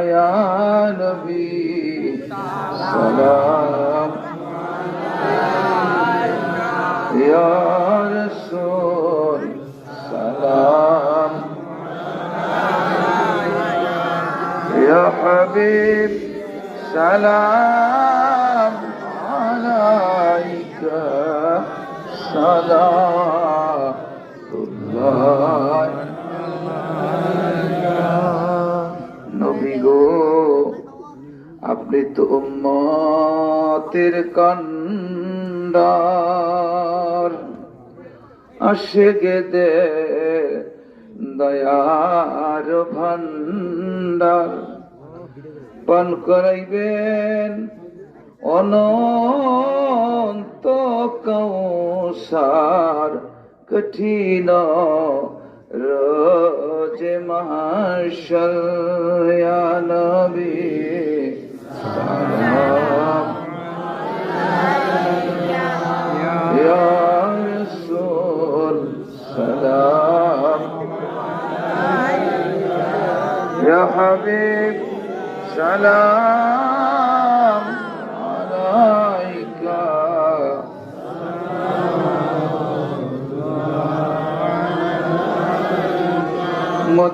या नबी सलाम या रसूल सलाम या हबीब सलाम अलैका सलामुल्लाह नबी गो আপনি তো উম্মতের কান্ডার আশিকদের দয়ার ভান্ডার পান করাইবেন অনন্ত কৌসার কঠিন রোজে মাহশর ইয়া নবী সালাম ইয়া রাসূল সালাম ইয়া হাবিব সালাম আলাইকা মত